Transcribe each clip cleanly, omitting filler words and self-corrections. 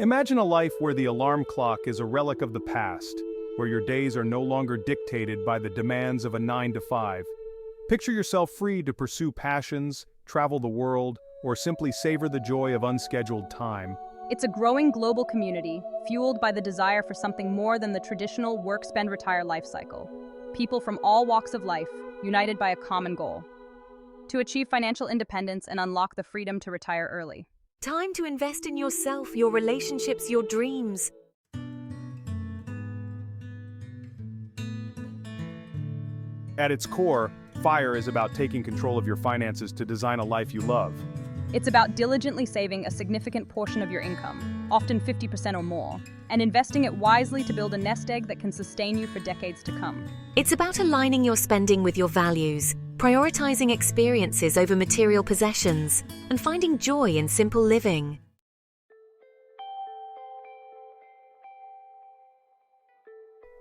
Imagine a life where the alarm clock is a relic of the past, where your days are no longer dictated by the demands of a 9 to 5. Picture yourself free to pursue passions, travel the world, or simply savor the joy of unscheduled time. It's a growing global community, fueled by the desire for something more than the traditional work-spend-retire life cycle. People from all walks of life, united by a common goal: to achieve financial independence and unlock the freedom to retire early. Time to invest in yourself, your relationships, your dreams. At its core, FIRE is about taking control of your finances to design a life you love. It's about diligently saving a significant portion of your income, often 50% or more, and investing it wisely to build a nest egg that can sustain you for decades to come. It's about aligning your spending with your values, prioritizing experiences over material possessions, and finding joy in simple living.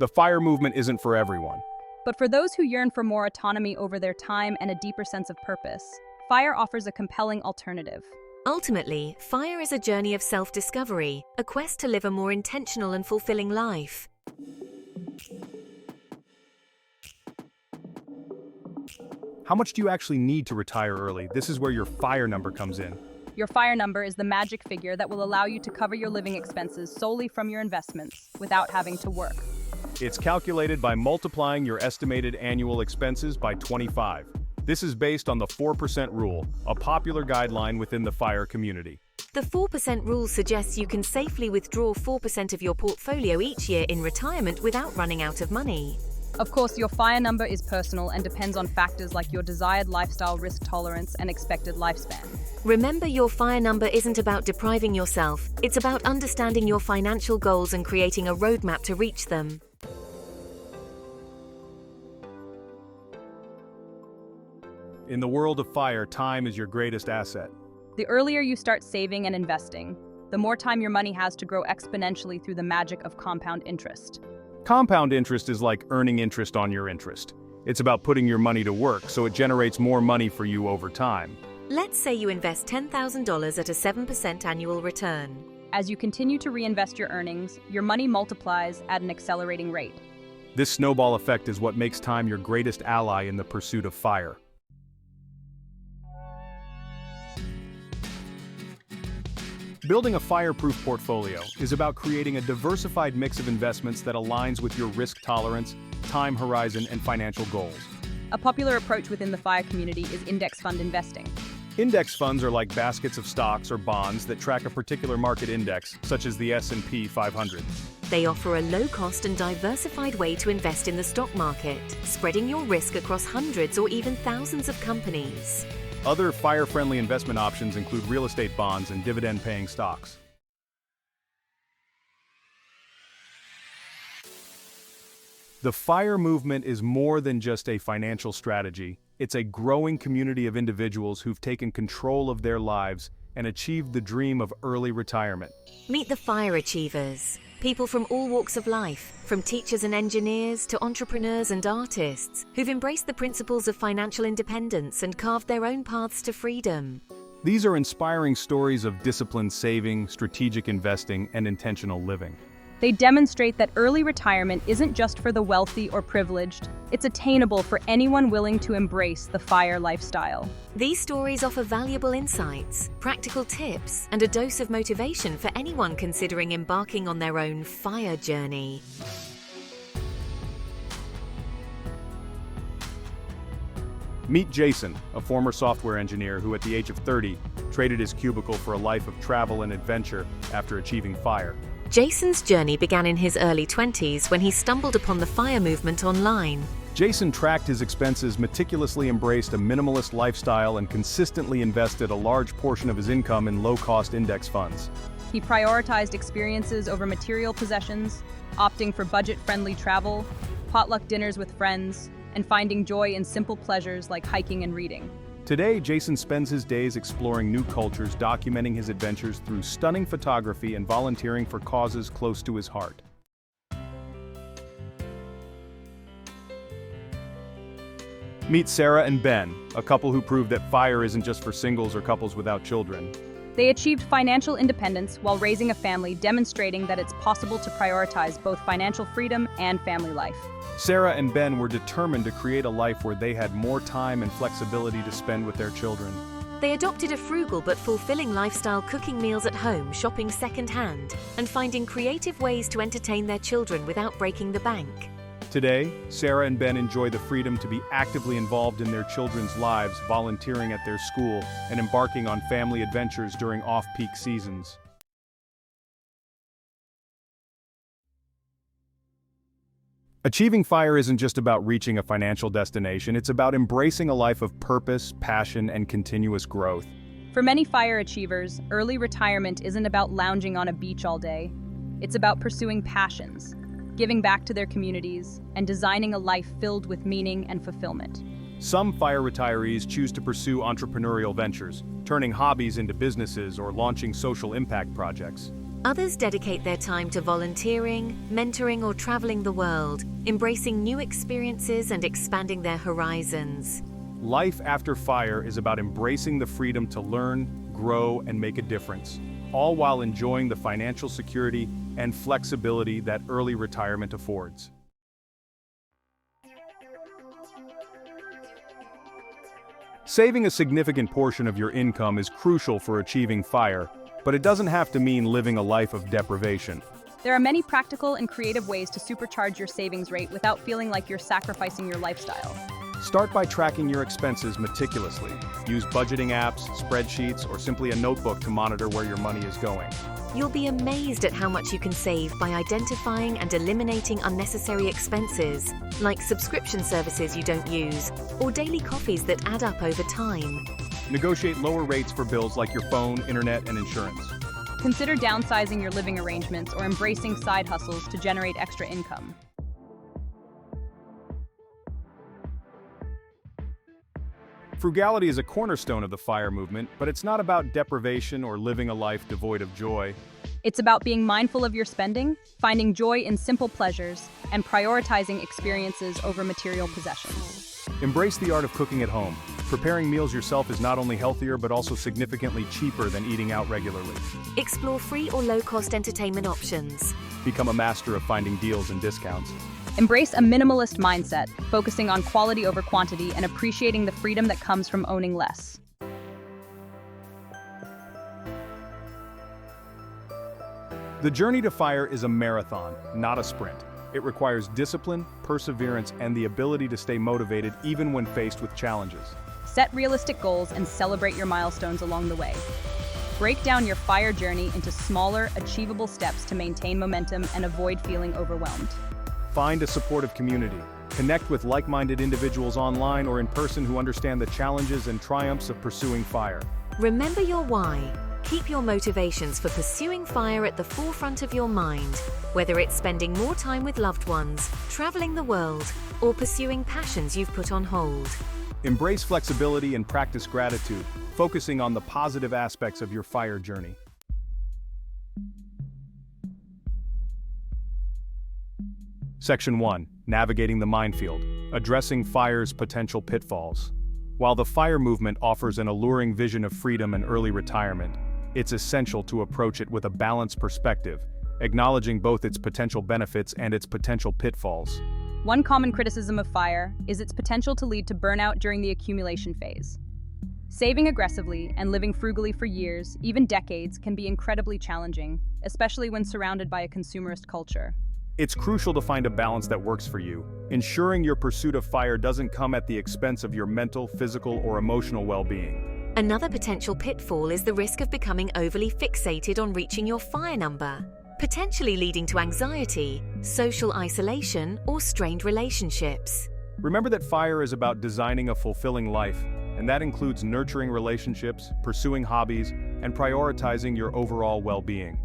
The FIRE movement isn't for everyone. But for those who yearn for more autonomy over their time and a deeper sense of purpose, FIRE offers a compelling alternative. Ultimately, FIRE is a journey of self-discovery, a quest to live a more intentional and fulfilling life. How much do you actually need to retire early? This is where your FIRE number comes in. Your FIRE number is the magic figure that will allow you to cover your living expenses solely from your investments, without having to work. It's calculated by multiplying your estimated annual expenses by 25. This is based on the 4% rule, a popular guideline within the FIRE community. The 4% rule suggests you can safely withdraw 4% of your portfolio each year in retirement without running out of money. Of course, your FIRE number is personal and depends on factors like your desired lifestyle risk tolerance and expected lifespan. Remember, your FIRE number isn't about depriving yourself. It's about understanding your financial goals and creating a roadmap to reach them. In the world of FIRE, time is your greatest asset. The earlier you start saving and investing, the more time your money has to grow exponentially through the magic of compound interest. Compound interest is like earning interest on your interest. It's about putting your money to work so it generates more money for you over time. Let's say you invest $10,000 at a 7% annual return. As you continue to reinvest your earnings, your money multiplies at an accelerating rate. This snowball effect is what makes time your greatest ally in the pursuit of FIRE. Building a FIRE-proof portfolio is about creating a diversified mix of investments that aligns with your risk tolerance, time horizon, and financial goals. A popular approach within the FIRE community is index fund investing. Index funds are like baskets of stocks or bonds that track a particular market index, such as the S&P 500. They offer a low-cost and diversified way to invest in the stock market, spreading your risk across hundreds or even thousands of companies. Other FIRE-friendly investment options include real estate bonds and dividend-paying stocks. The FIRE movement is more than just a financial strategy. It's a growing community of individuals who've taken control of their lives and achieved the dream of early retirement. Meet the FIRE achievers, people from all walks of life, from teachers and engineers to entrepreneurs and artists, who've embraced the principles of financial independence and carved their own paths to freedom. These are inspiring stories of disciplined saving, strategic investing, and intentional living. They demonstrate that early retirement isn't just for the wealthy or privileged. It's attainable for anyone willing to embrace the FIRE lifestyle. These stories offer valuable insights, practical tips, and a dose of motivation for anyone considering embarking on their own FIRE journey. Meet Jason, a former software engineer who at the age of 30 traded his cubicle for a life of travel and adventure after achieving FIRE. Jason's journey began in his early 20s when he stumbled upon the FIRE movement online. Jason tracked his expenses, meticulously embraced a minimalist lifestyle, and consistently invested a large portion of his income in low-cost index funds. He prioritized experiences over material possessions, opting for budget-friendly travel, potluck dinners with friends, and finding joy in simple pleasures like hiking and reading. Today, Jason spends his days exploring new cultures, documenting his adventures through stunning photography and volunteering for causes close to his heart. Meet Sarah and Ben, a couple who proved that FIRE isn't just for singles or couples without children. They achieved financial independence while raising a family, demonstrating that it's possible to prioritize both financial freedom and family life. Sarah and Ben were determined to create a life where they had more time and flexibility to spend with their children. They adopted a frugal but fulfilling lifestyle, cooking meals at home, shopping second-hand, and finding creative ways to entertain their children without breaking the bank. Today, Sarah and Ben enjoy the freedom to be actively involved in their children's lives, volunteering at their school, and embarking on family adventures during off-peak seasons. Achieving FIRE isn't just about reaching a financial destination, it's about embracing a life of purpose, passion, and continuous growth. For many FIRE achievers, early retirement isn't about lounging on a beach all day. It's about pursuing passions, giving back to their communities, and designing a life filled with meaning and fulfillment. Some FIRE retirees choose to pursue entrepreneurial ventures, turning hobbies into businesses or launching social impact projects. Others dedicate their time to volunteering, mentoring, or traveling the world, embracing new experiences and expanding their horizons. Life after FIRE is about embracing the freedom to learn, grow, and make a difference, all while enjoying the financial security and flexibility that early retirement affords. Saving a significant portion of your income is crucial for achieving FIRE, but it doesn't have to mean living a life of deprivation. There are many practical and creative ways to supercharge your savings rate without feeling like you're sacrificing your lifestyle. Start by tracking your expenses meticulously. Use budgeting apps, spreadsheets, or simply a notebook to monitor where your money is going. You'll be amazed at how much you can save by identifying and eliminating unnecessary expenses, like subscription services you don't use, or daily coffees that add up over time. Negotiate lower rates for bills like your phone, internet, and insurance. Consider downsizing your living arrangements or embracing side hustles to generate extra income. Frugality is a cornerstone of the FIRE movement, but it's not about deprivation or living a life devoid of joy. It's about being mindful of your spending, finding joy in simple pleasures, and prioritizing experiences over material possessions. Embrace the art of cooking at home. Preparing meals yourself is not only healthier but also significantly cheaper than eating out regularly. Explore free or low-cost entertainment options. Become a master of finding deals and discounts. Embrace a minimalist mindset, focusing on quality over quantity and appreciating the freedom that comes from owning less. The journey to FIRE is a marathon, not a sprint. It requires discipline, perseverance, and the ability to stay motivated even when faced with challenges. Set realistic goals and celebrate your milestones along the way. Break down your FIRE journey into smaller, achievable steps to maintain momentum and avoid feeling overwhelmed. Find a supportive community. Connect with like-minded individuals online or in person who understand the challenges and triumphs of pursuing FIRE. Remember your why. Keep your motivations for pursuing FIRE at the forefront of your mind, whether it's spending more time with loved ones, traveling the world, or pursuing passions you've put on hold. Embrace flexibility and practice gratitude, focusing on the positive aspects of your FIRE journey. Section 1. Navigating the minefield. Addressing FIRE's potential pitfalls. While the FIRE movement offers an alluring vision of freedom and early retirement, it's essential to approach it with a balanced perspective, acknowledging both its potential benefits and its potential pitfalls. One common criticism of FIRE is its potential to lead to burnout during the accumulation phase. Saving aggressively and living frugally for years, even decades, can be incredibly challenging, especially when surrounded by a consumerist culture. It's crucial to find a balance that works for you, ensuring your pursuit of FIRE doesn't come at the expense of your mental, physical, or emotional well-being. Another potential pitfall is the risk of becoming overly fixated on reaching your FIRE number, potentially leading to anxiety, social isolation, or strained relationships. Remember that FIRE is about designing a fulfilling life, and that includes nurturing relationships, pursuing hobbies, and prioritizing your overall well-being.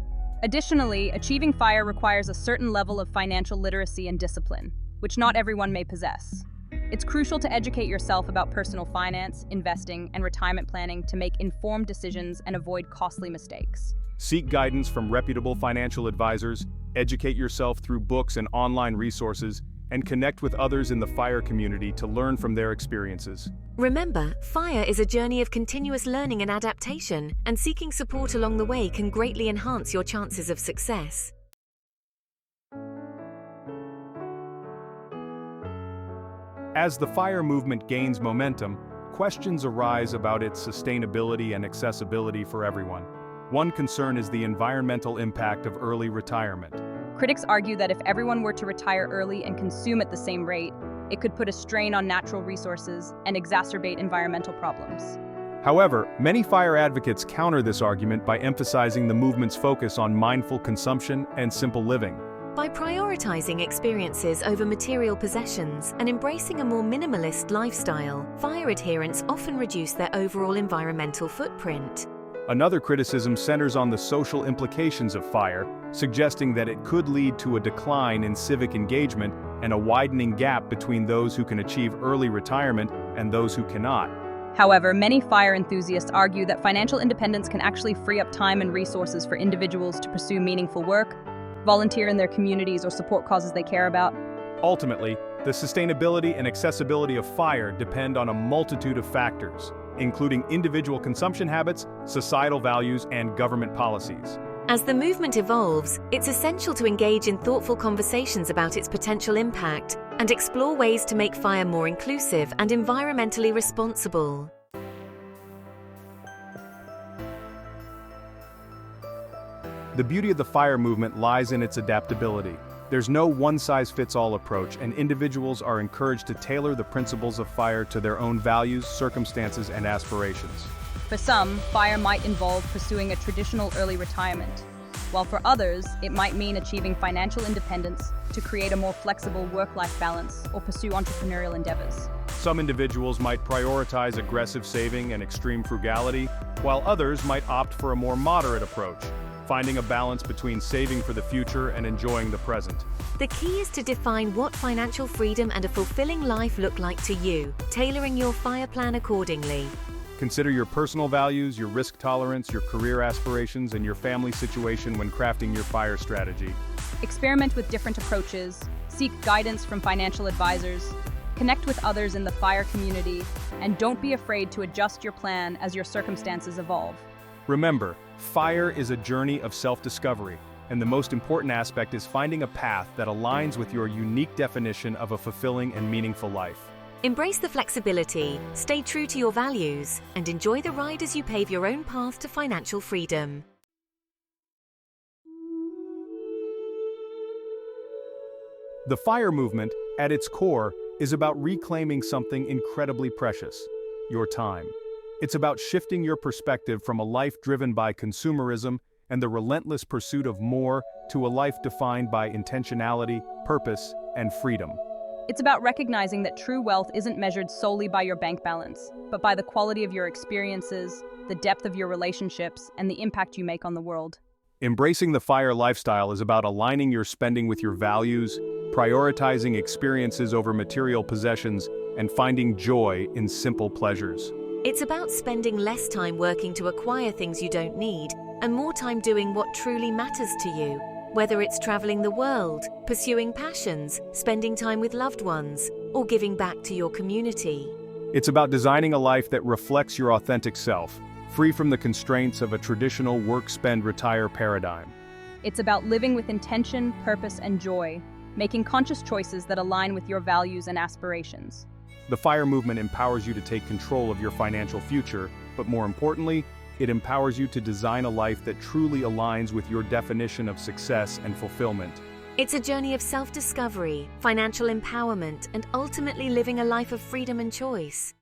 Additionally, achieving FIRE requires a certain level of financial literacy and discipline, which not everyone may possess. It's crucial to educate yourself about personal finance, investing, and retirement planning to make informed decisions and avoid costly mistakes. Seek guidance from reputable financial advisors, educate yourself through books and online resources, and connect with others in the FIRE community to learn from their experiences. Remember, FIRE is a journey of continuous learning and adaptation, and seeking support along the way can greatly enhance your chances of success. As the FIRE movement gains momentum, questions arise about its sustainability and accessibility for everyone. One concern is the environmental impact of early retirement. Critics argue that if everyone were to retire early and consume at the same rate, it could put a strain on natural resources and exacerbate environmental problems. However, many FIRE advocates counter this argument by emphasizing the movement's focus on mindful consumption and simple living. By prioritizing experiences over material possessions and embracing a more minimalist lifestyle, FIRE adherents often reduce their overall environmental footprint. Another criticism centers on the social implications of FIRE, suggesting that it could lead to a decline in civic engagement and a widening gap between those who can achieve early retirement and those who cannot. However, many FIRE enthusiasts argue that financial independence can actually free up time and resources for individuals to pursue meaningful work, volunteer in their communities, or support causes they care about. Ultimately, the sustainability and accessibility of FIRE depend on a multitude of factors, including individual consumption habits, societal values, and government policies. As the movement evolves, it's essential to engage in thoughtful conversations about its potential impact and explore ways to make FIRE more inclusive and environmentally responsible. The beauty of the FIRE movement lies in its adaptability. There's no one-size-fits-all approach, and individuals are encouraged to tailor the principles of FIRE to their own values, circumstances, and aspirations. For some, FIRE might involve pursuing a traditional early retirement, while for others, it might mean achieving financial independence to create a more flexible work-life balance or pursue entrepreneurial endeavors. Some individuals might prioritize aggressive saving and extreme frugality, while others might opt for a more moderate approach, finding a balance between saving for the future and enjoying the present. The key is to define what financial freedom and a fulfilling life look like to you, tailoring your FIRE plan accordingly. Consider your personal values, your risk tolerance, your career aspirations, and your family situation when crafting your FIRE strategy. Experiment with different approaches, seek guidance from financial advisors, connect with others in the FIRE community, and don't be afraid to adjust your plan as your circumstances evolve. Remember, FIRE is a journey of self-discovery, and the most important aspect is finding a path that aligns with your unique definition of a fulfilling and meaningful life. Embrace the flexibility, stay true to your values, and enjoy the ride as you pave your own path to financial freedom. The FIRE movement, at its core, is about reclaiming something incredibly precious: your time. It's about shifting your perspective from a life driven by consumerism and the relentless pursuit of more to a life defined by intentionality, purpose, and freedom. It's about recognizing that true wealth isn't measured solely by your bank balance, but by the quality of your experiences, the depth of your relationships, and the impact you make on the world. Embracing the FIRE lifestyle is about aligning your spending with your values, prioritizing experiences over material possessions, and finding joy in simple pleasures. It's about spending less time working to acquire things you don't need and more time doing what truly matters to you, whether it's traveling the world, pursuing passions, spending time with loved ones, or giving back to your community. It's about designing a life that reflects your authentic self, free from the constraints of a traditional work-spend-retire paradigm. It's about living with intention, purpose, and joy, making conscious choices that align with your values and aspirations. The FIRE movement empowers you to take control of your financial future, but more importantly, it empowers you to design a life that truly aligns with your definition of success and fulfillment. It's a journey of self-discovery, financial empowerment, and ultimately living a life of freedom and choice.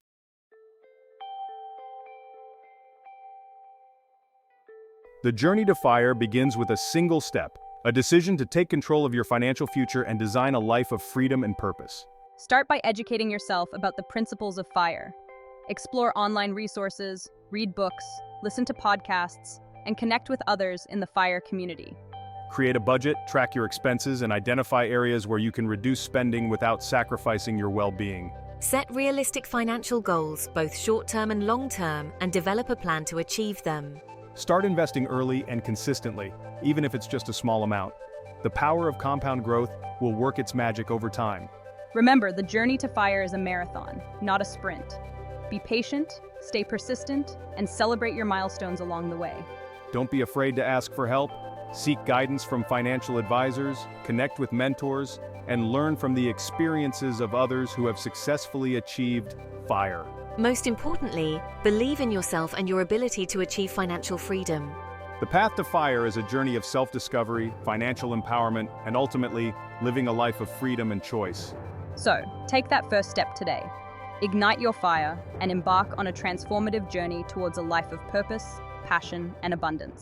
The journey to FIRE begins with a single step, a decision to take control of your financial future and design a life of freedom and purpose. Start by educating yourself about the principles of FIRE. Explore online resources, read books, listen to podcasts, and connect with others in the FIRE community. Create a budget, track your expenses, and identify areas where you can reduce spending without sacrificing your well-being. Set realistic financial goals, both short-term and long-term, and develop a plan to achieve them. Start investing early and consistently, even if it's just a small amount. The power of compound growth will work its magic over time. Remember, the journey to FIRE is a marathon, not a sprint. Be patient, stay persistent, and celebrate your milestones along the way. Don't be afraid to ask for help. Seek guidance from financial advisors, connect with mentors, and learn from the experiences of others who have successfully achieved FIRE. Most importantly, believe in yourself and your ability to achieve financial freedom. The path to FIRE is a journey of self-discovery, financial empowerment, and ultimately, living a life of freedom and choice. So, take that first step today. Ignite your fire and embark on a transformative journey towards a life of purpose, passion, and abundance.